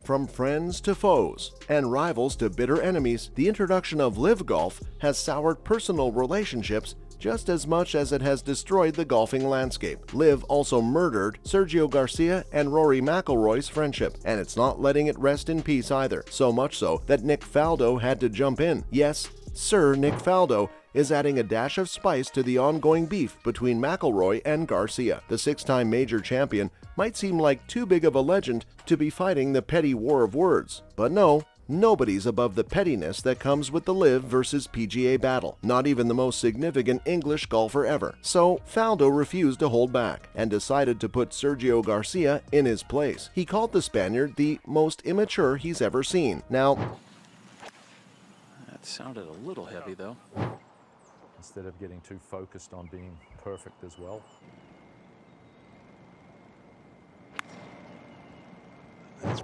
From friends to foes, and rivals to bitter enemies, the introduction of live golf has soured personal relationships just as much as it has destroyed the golfing landscape. Live also murdered Sergio Garcia and Rory McIlroy's friendship, and it's not letting it rest in peace either, so much so that Nick Faldo had to jump in. Yes, Sir Nick Faldo is adding a dash of spice to the ongoing beef between McIlroy and Garcia. The six-time major champion might seem like too big of a legend to be fighting the petty war of words, but no, nobody's above the pettiness that comes with the Live versus PGA battle, not even the most significant English golfer ever. So Faldo refused to hold back and decided to put Sergio Garcia in his place. He called the Spaniard the most immature he's ever seen. Now, that sounded a little heavy though. Instead of getting too focused on being perfect as well.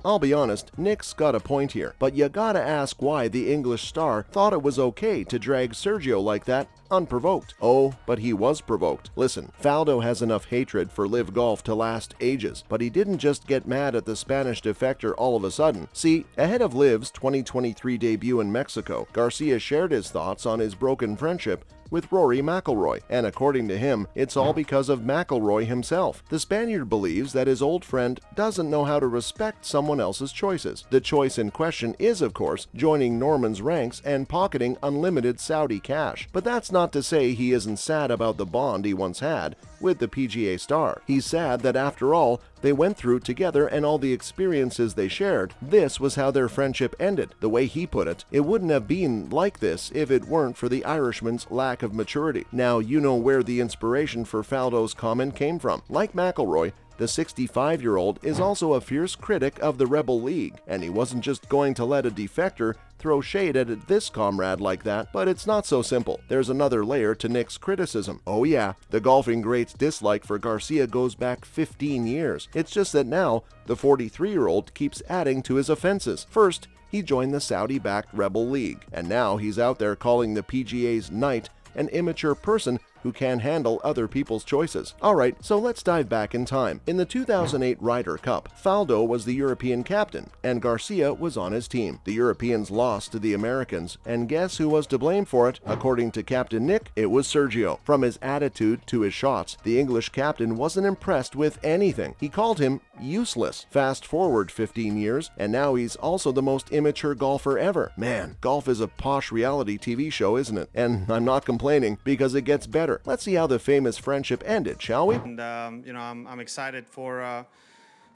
I'll be honest, Nick's got a point here, but you gotta ask why the English star thought it was okay to drag Sergio like that unprovoked. Oh, but he was provoked. Listen, Faldo has enough hatred for live golf to last ages, but he didn't just get mad at the Spanish defector all of a sudden. See, ahead of Live's 2023 debut in Mexico, Garcia shared his thoughts on his broken friendship with Rory McIlroy, and according to him, it's all because of McIlroy himself. The Spaniard believes that his old friend doesn't know how to respect someone else's choices. The choice in question is, of course, joining Norman's ranks and pocketing unlimited Saudi cash. But that's not to say he isn't sad about the bond he once had with the PGA star. He's sad that after all they went through together and all the experiences they shared, this was how their friendship ended. The way he put it, it wouldn't have been like this if it weren't for the Irishman's lack of maturity. Now you know where the inspiration for Faldo's comment came from. Like McIlroy, the 65-year-old is also a fierce critic of the Rebel League, and he wasn't just going to let a defector throw shade at this comrade like that. But it's not so simple. There's another layer to Nick's criticism. Oh yeah, the golfing great's dislike for Garcia goes back 15 years. It's just that now, the 43-year-old keeps adding to his offenses. First, he joined the Saudi-backed Rebel League, and now he's out there calling the PGA's knight an immature person who can't handle other people's choices. Alright, so let's dive back in time. In the 2008 Ryder Cup, Faldo was the European captain, and Garcia was on his team. The Europeans lost to the Americans, and guess who was to blame for it? According to Captain Nick, it was Sergio. From his attitude to his shots, the English captain wasn't impressed with anything. He called him useless. Fast forward 15 years, and now he's also the most immature golfer ever. Man, golf is a posh reality TV show, isn't it? And I'm not complaining, because it gets better. Let's see how the famous friendship ended, shall we? And I'm excited for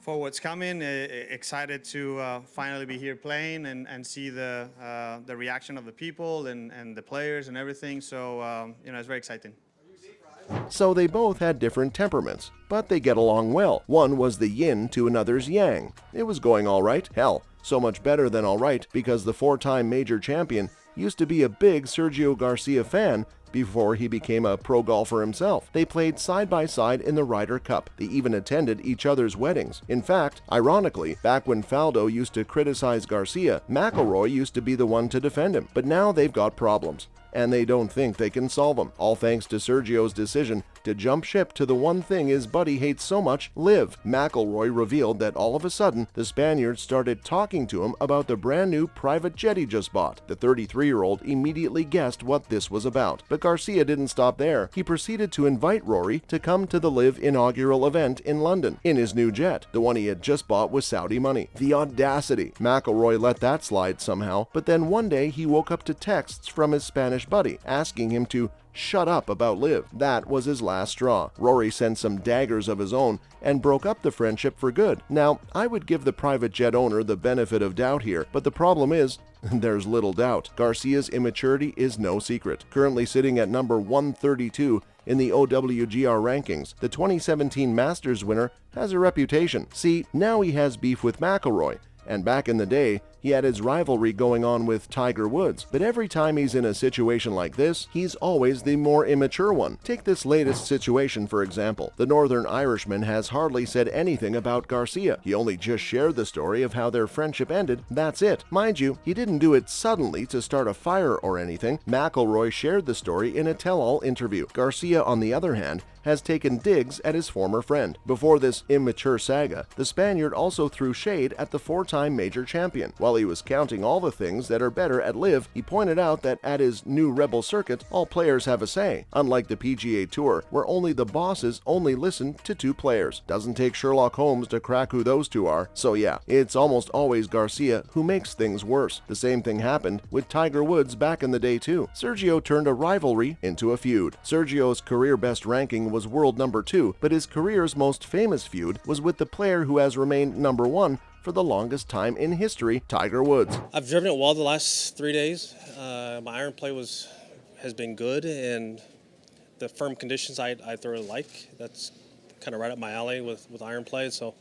what's coming. Excited to finally be here playing and see the reaction of the people and the players and everything. So it's very exciting. So they both had different temperaments, but they get along well. One was the yin to another's yang. It was going all right. Hell, so much better than all right, because the four-time major champion used to be a big Sergio Garcia fan before he became a pro golfer himself. They played side by side in the Ryder Cup. They even attended each other's weddings. In fact, ironically, back when Faldo used to criticize Garcia, McIlroy used to be the one to defend him. But now they've got problems, and they don't think they can solve them, all thanks to Sergio's decision to jump ship to the one thing his buddy hates so much, live. McIlroy revealed that all of a sudden, the Spaniard started talking to him about the brand new private jet he just bought. The 33-year-old immediately guessed what this was about, but Garcia didn't stop there. He proceeded to invite Rory to come to the Live inaugural event in London in his new jet, the one he had just bought with Saudi money. The audacity! McIlroy let that slide somehow, but then one day he woke up to texts from his Spanish buddy asking him to shut up about Liv. That was his last straw. Rory sent some daggers of his own and broke up the friendship for good. Now, I would give the private jet owner the benefit of doubt here, but the problem is, there's little doubt. Garcia's immaturity is no secret. Currently sitting at number 132 in the OWGR rankings, the 2017 Masters winner has a reputation. See, now he has beef with McIlroy, and back in the day, he had his rivalry going on with Tiger Woods. But every time he's in a situation like this, he's always the more immature one. Take this latest situation for example. The Northern Irishman has hardly said anything about Garcia. He only just shared the story of how their friendship ended. That's it. Mind you, he didn't do it suddenly to start a fire or anything. McIlroy shared the story in a tell-all interview. Garcia, on the other hand, has taken digs at his former friend. Before this immature saga, the Spaniard also threw shade at the four-time major champion. While he was counting all the things that are better at LIV, he pointed out that at his new Rebel circuit, all players have a say, unlike the PGA Tour, where only the bosses only listen to two players. Doesn't take Sherlock Holmes to crack who those two are. So yeah, it's almost always Garcia who makes things worse. The same thing happened with Tiger Woods back in the day too. Sergio turned a rivalry into a feud. Sergio's career best ranking was world number 2, but his career's most famous feud was with the player who has remained number 1 for the longest time in history, Tiger Woods. I've driven it well the last 3 days. My iron play has been good, and the firm conditions I thoroughly like. That's kind of right up my alley with iron play. So,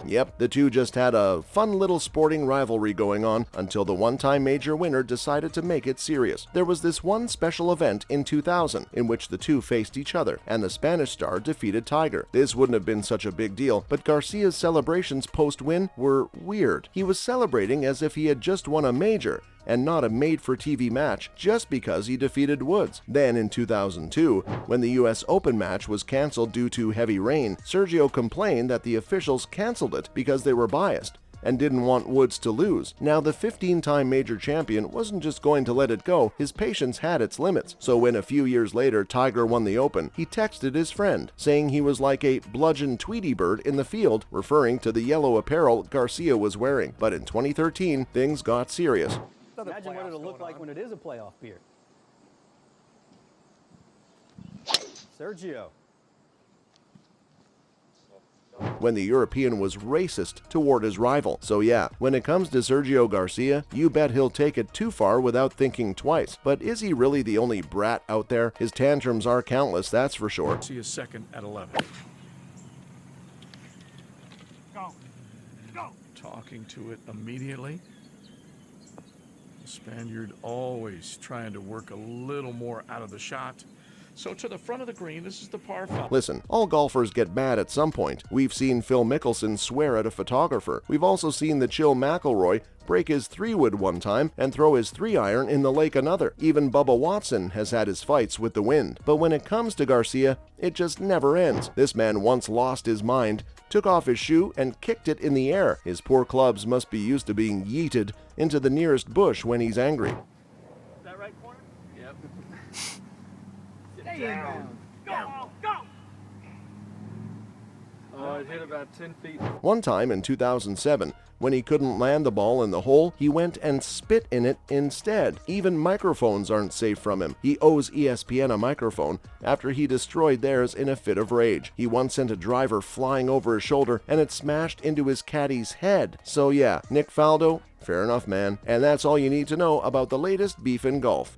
yep, the two just had a fun little sporting rivalry going on until the one-time major winner decided to make it serious. There was this one special event in 2000 in which the two faced each other, and the Spanish star defeated Tiger. This wouldn't have been such a big deal, but Garcia's celebrations post-win were weird. He was celebrating as if he had just won a major, and not a made-for-TV match just because he defeated Woods. Then in 2002, when the US Open match was canceled due to heavy rain, Sergio complained that the officials canceled it because they were biased and didn't want Woods to lose. Now, the 15-time major champion wasn't just going to let it go, his patience had its limits. So when a few years later Tiger won the Open, he texted his friend, saying he was like a bludgeon Tweety bird in the field, referring to the yellow apparel Garcia was wearing. But in 2013, things got serious. Imagine what it'll look like when it is a playoff beer. Sergio. When the European was racist toward his rival. So yeah, when it comes to Sergio Garcia, you bet he'll take it too far without thinking twice. But is he really the only brat out there? His tantrums are countless, that's for sure. See a second at 11. Go. Talking to it immediately. The Spaniard always trying to work a little more out of the shot. So to the front of the green, this is the par 5. Listen, all golfers get mad at some point. We've seen Phil Mickelson swear at a photographer. We've also seen the chill McIlroy break his 3-wood one time and throw his 3-iron in the lake another. Even Bubba Watson has had his fights with the wind. But when it comes to Garcia, it just never ends. This man once lost his mind, took off his shoe and kicked it in the air. His poor clubs must be used to being yeeted into the nearest bush when he's angry. Is that right corner? Yep. Stay down. Go, go. Oh, it hit about 10 feet. One time in 2007, when he couldn't land the ball in the hole, he went and spit in it instead. Even microphones aren't safe from him. He owes ESPN a microphone after he destroyed theirs in a fit of rage. He once sent a driver flying over his shoulder and it smashed into his caddy's head. So yeah, Nick Faldo, fair enough, man. And that's all you need to know about the latest beef in golf.